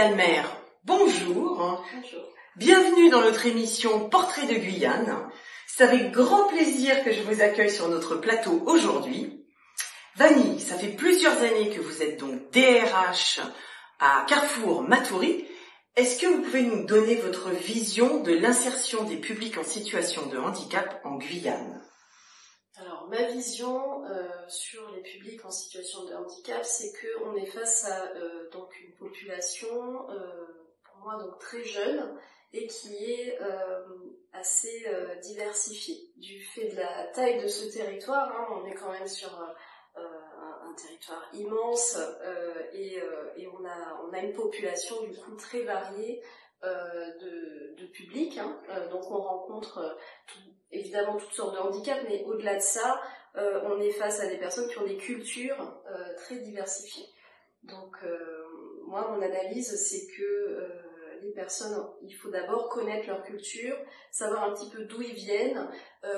Dalmer, bonjour. Bonjour. Bienvenue dans notre émission Portrait de Guyane. C'est avec grand plaisir que je vous accueille sur notre plateau aujourd'hui. Vanille, ça fait plusieurs années que vous êtes donc DRH à Carrefour Matoury. Est-ce que vous pouvez nous donner votre vision de l'insertion des publics en situation de handicap en Guyane ? Alors, ma vision sur les publics en situation de handicap, c'est qu'on est face à donc une population, pour moi, donc très jeune et qui est assez diversifiée. Du fait de la taille de ce territoire, on est quand même sur un territoire immense et on a une population du coup très variée de public, donc on rencontre évidemment toutes sortes de handicaps, mais au-delà de ça, on est face à des personnes qui ont des cultures très diversifiées. Donc moi, mon analyse, c'est que les personnes, il faut d'abord connaître leur culture, savoir un petit peu d'où ils viennent,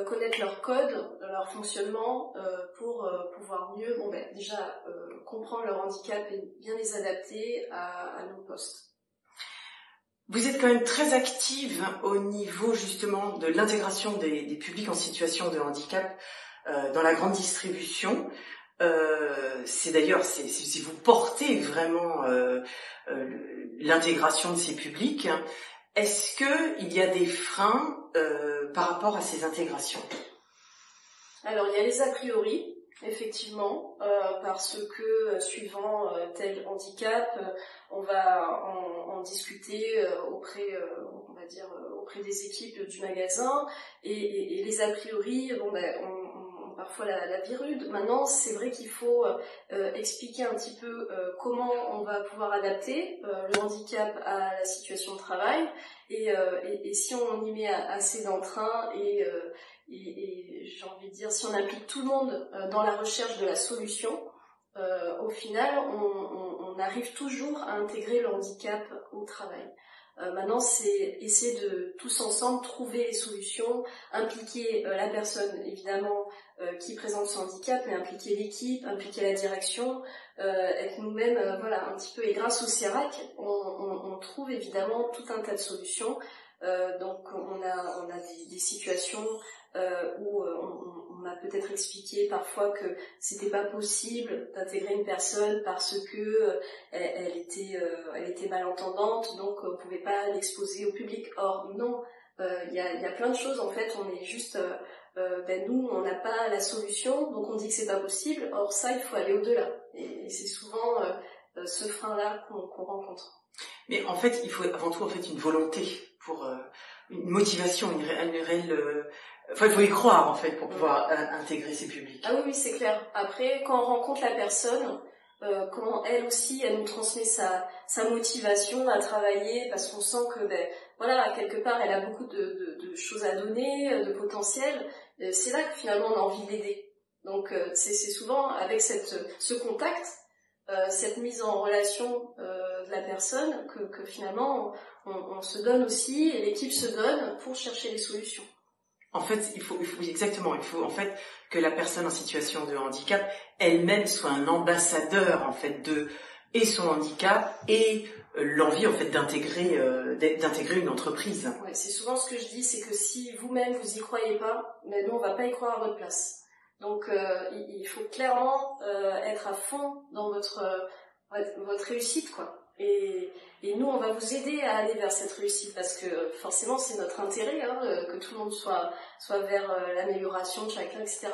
connaître leur code, leur fonctionnement, pour pouvoir mieux, déjà comprendre leur handicap et bien les adapter à nos postes. Vous êtes quand même très active au niveau justement de l'intégration des publics en situation de handicap dans la grande distribution. C'est d'ailleurs, si vous portez vraiment l'intégration de ces publics, est-ce qu'il y a des freins par rapport à ces intégrations ? Alors, il y a les a priori. Effectivement, parce que suivant tel handicap, on va en discuter auprès des équipes du magasin et les a priori, ont parfois la vie rude. Maintenant, c'est vrai qu'il faut expliquer un petit peu comment on va pouvoir adapter le handicap à la situation de travail et si on y met assez d'entrain et j'ai envie de dire, si on implique tout le monde dans la recherche de la solution, au final, on arrive toujours à intégrer le handicap au travail. Maintenant, c'est essayer de tous ensemble trouver les solutions, impliquer la personne, évidemment, qui présente son handicap, mais impliquer l'équipe, impliquer la direction, être nous-mêmes, un petit peu. Et grâce au CERAC, on trouve évidemment tout un tas de solutions. Donc, on a des situations où on m'a peut-être expliqué parfois que c'était pas possible d'intégrer une personne parce que elle était malentendante, donc on pouvait pas l'exposer au public. Or non, il y a plein de choses en fait. On est juste nous on n'a pas la solution, donc on dit que c'est pas possible. Or ça, il faut aller au-delà. Et c'est souvent ce frein-là qu'on rencontre. Mais en fait, il faut avant tout une volonté pour une motivation, une réelle. Il faut y croire en fait pour pouvoir intégrer ces publics. Ah oui, c'est clair. Après, quand on rencontre la personne, quand elle aussi, elle nous transmet sa motivation à travailler, parce qu'on sent que, quelque part, elle a beaucoup de choses à donner, de potentiel. C'est là que finalement on a envie d'aider. Donc, c'est souvent avec ce contact, cette mise en relation de la personne que finalement on se donne aussi, et l'équipe se donne pour chercher les solutions. En fait, il faut en fait que la personne en situation de handicap elle-même soit un ambassadeur en fait et son handicap et l'envie en fait d'intégrer une entreprise. Ouais, c'est souvent ce que je dis, c'est que si vous-même vous y croyez pas, mais nous on va pas y croire à votre place. Donc il faut clairement être à fond dans votre réussite, quoi. Et nous, on va vous aider à aller vers cette réussite parce que forcément, c'est notre intérêt que tout le monde soit vers l'amélioration de chacun, etc.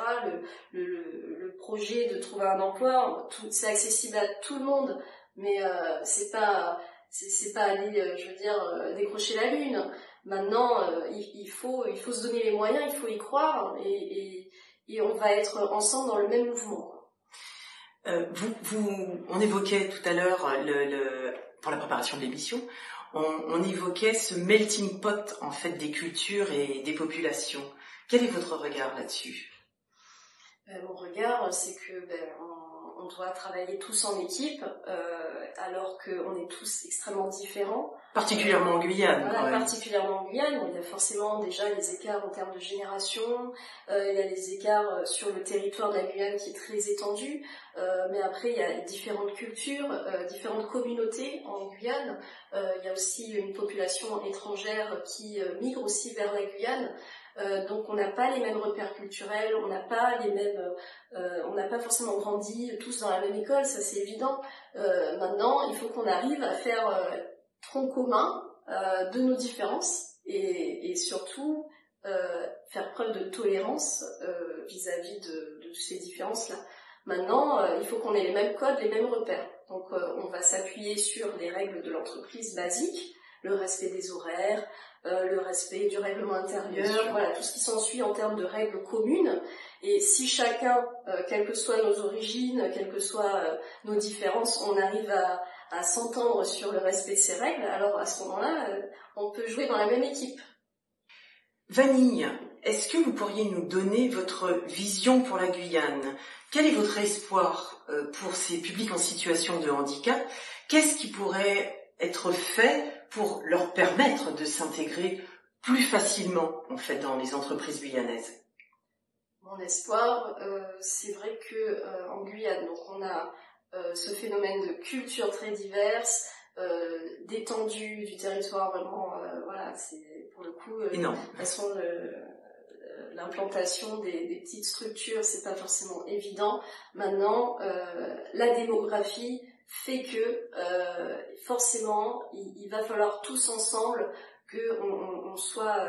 Le projet de trouver un emploi, c'est accessible à tout le monde, mais c'est pas aller, décrocher la lune. Maintenant, il faut se donner les moyens, il faut y croire et on va être ensemble dans le même mouvement. On évoquait tout à l'heure pour la préparation de l'émission, on évoquait ce melting pot en fait des cultures et des populations. Quel est votre regard là-dessus ? Mon regard, c'est que on doit travailler tous en équipe, alors qu'on est tous extrêmement différents. Particulièrement en Guyane. Voilà, particulièrement en Guyane, où il y a forcément déjà les écarts en termes de génération, il y a les écarts sur le territoire de la Guyane qui est très étendu, mais après il y a différentes cultures, différentes communautés en Guyane, il y a aussi une population étrangère qui migre aussi vers la Guyane. Donc on n'a pas les mêmes repères culturels, on n'a pas les mêmes, on n'a pas forcément grandi tous dans la même école, ça c'est évident. Maintenant, il faut qu'on arrive à faire tronc commun de nos différences et surtout faire preuve de tolérance vis-à-vis de ces différences-là. Maintenant, il faut qu'on ait les mêmes codes, les mêmes repères. Donc on va s'appuyer sur les règles de l'entreprise basiques, le respect des horaires, le respect du règlement intérieur, voilà, tout ce qui s'ensuit en termes de règles communes. Et si chacun, quelles que soient nos origines, quelles que soient nos différences, on arrive à s'entendre sur le respect de ces règles, alors à ce moment-là, on peut jouer dans la même équipe. Vanille, est-ce que vous pourriez nous donner votre vision pour la Guyane? Quel est votre espoir pour ces publics en situation de handicap? Qu'est-ce qui pourrait être fait pour leur permettre de s'intégrer plus facilement en fait dans les entreprises guyanaises? Mon espoir, c'est vrai que en Guyane, donc on a ce phénomène de culture très diverse, d'étendue du territoire vraiment, voilà, c'est pour le coup, énorme. De toute façon, l'implantation des petites structures, c'est pas forcément évident. Maintenant, la démographie fait que forcément, il va falloir tous ensemble qu'on soit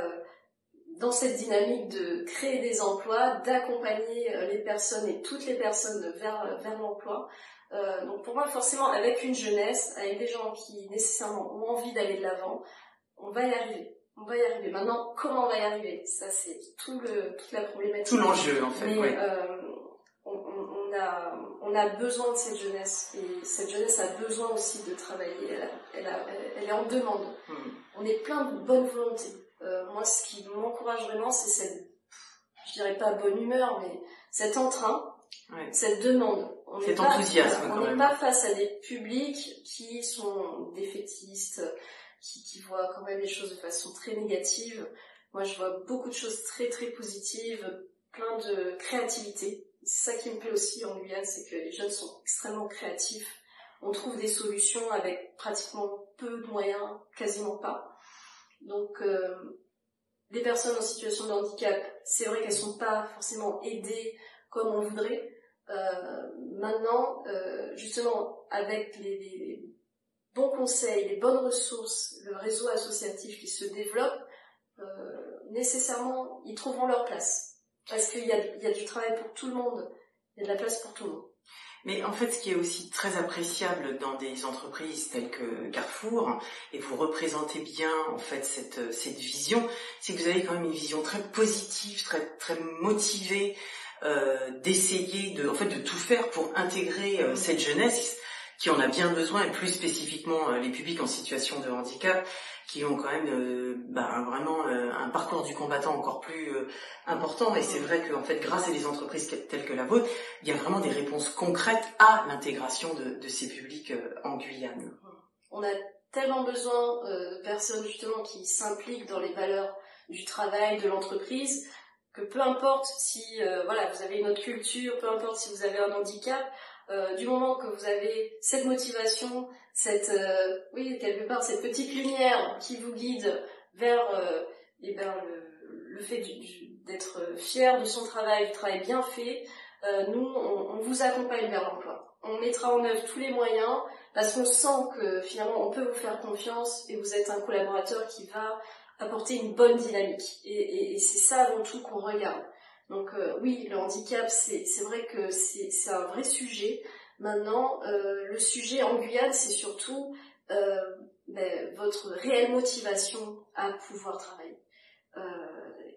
dans cette dynamique de créer des emplois, d'accompagner les personnes et toutes les personnes vers l'emploi. Donc pour moi, forcément, avec une jeunesse, avec des gens qui nécessairement ont envie d'aller de l'avant, on va y arriver. On va y arriver. Maintenant, comment on va y arriver? Ça, c'est toute la problématique. Tout l'enjeu, en fait. Mais, ouais. On a besoin de cette jeunesse. Et cette jeunesse a besoin aussi de travailler. Elle est en demande. On est plein de bonne volonté. Moi, ce qui m'encourage vraiment, c'est cette, je dirais pas bonne humeur, mais cet entrain, cette demande. Cet enthousiasme. On n'est pas face à des publics qui sont défaitistes, qui voient quand même les choses de façon très négative. Moi, je vois beaucoup de choses très très positives, plein de créativité. C'est ça qui me plaît aussi en Guyane, c'est que les jeunes sont extrêmement créatifs. On trouve des solutions avec pratiquement peu de moyens, quasiment pas. Donc, les personnes en situation de handicap, c'est vrai qu'elles sont pas forcément aidées comme on voudrait. Maintenant, justement, avec les bons conseils, les bonnes ressources, le réseau associatif qui se développe, nécessairement, ils trouveront leur place. Parce qu'il y a du travail pour tout le monde, il y a de la place pour tout le monde. Mais en fait, ce qui est aussi très appréciable dans des entreprises telles que Carrefour, et vous représentez bien en fait cette vision, c'est que vous avez quand même une vision très positive, très motivée, d'essayer de tout faire pour intégrer cette jeunesse qui en a bien besoin, et plus spécifiquement les publics en situation de handicap, qui ont quand même vraiment un parcours du combattant encore plus important. Et c'est vrai qu'en fait, grâce à des entreprises telles que la vôtre, il y a vraiment des réponses concrètes à l'intégration de ces publics en Guyane. On a tellement besoin de personnes justement qui s'impliquent dans les valeurs du travail, de l'entreprise, que peu importe si vous avez une autre culture, peu importe si vous avez un handicap, du moment que vous avez cette motivation, quelque part cette petite lumière qui vous guide vers le fait d'être fier de son travail, du travail bien fait, nous on vous accompagne vers l'emploi. On mettra en œuvre tous les moyens parce qu'on sent que finalement on peut vous faire confiance et vous êtes un collaborateur qui va apporter une bonne dynamique. Et c'est ça avant tout qu'on regarde. Donc oui, le handicap, c'est vrai que c'est un vrai sujet. Maintenant, le sujet en Guyane, c'est surtout votre réelle motivation à pouvoir travailler.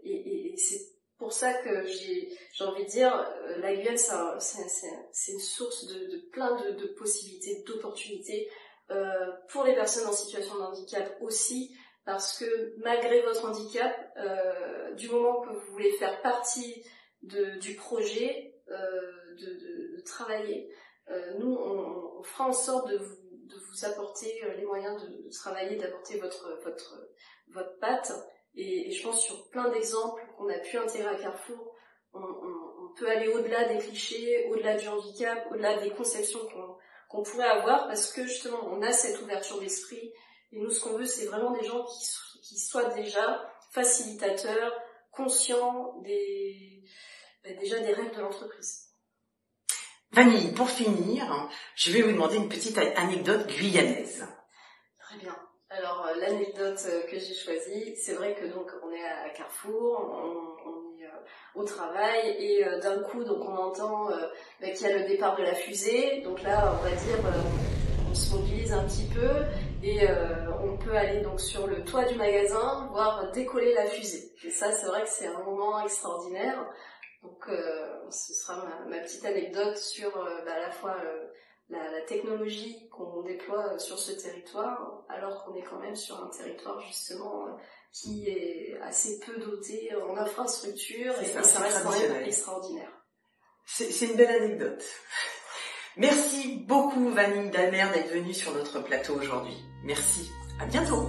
Et c'est pour ça que j'ai envie de dire, la Guyane, c'est une source de plein de possibilités, d'opportunités pour les personnes en situation de handicap aussi, parce que malgré votre handicap, du moment que vous voulez faire partie du projet, de travailler, nous, on fera en sorte de vous apporter les moyens de travailler, d'apporter votre patte. Et je pense sur plein d'exemples qu'on a pu intégrer à Carrefour, on peut aller au-delà des clichés, au-delà du handicap, au-delà des conceptions qu'on pourrait avoir, parce que justement, on a cette ouverture d'esprit. Et nous, ce qu'on veut, c'est vraiment des gens qui soient déjà facilitateurs, conscients déjà des règles de l'entreprise. Vanille, pour finir, je vais vous demander une petite anecdote guyanaise. Très bien. Alors, l'anecdote que j'ai choisie, c'est vrai que donc on est à Carrefour, on est au travail, et d'un coup, donc on entend qu'il y a le départ de la fusée. Donc là, on va dire, on se mobilise un petit peu, et on peut aller donc sur le toit du magasin, voir décoller la fusée. Et ça, c'est vrai que c'est un moment extraordinaire. Donc, ce sera ma petite anecdote sur à la fois la technologie qu'on déploie sur ce territoire, alors qu'on est quand même sur un territoire justement qui est assez peu doté en infrastructure, et ça reste quand même extraordinaire. C'est une belle anecdote. Merci beaucoup Vanille Damer d'être venue sur notre plateau aujourd'hui. Merci, à bientôt.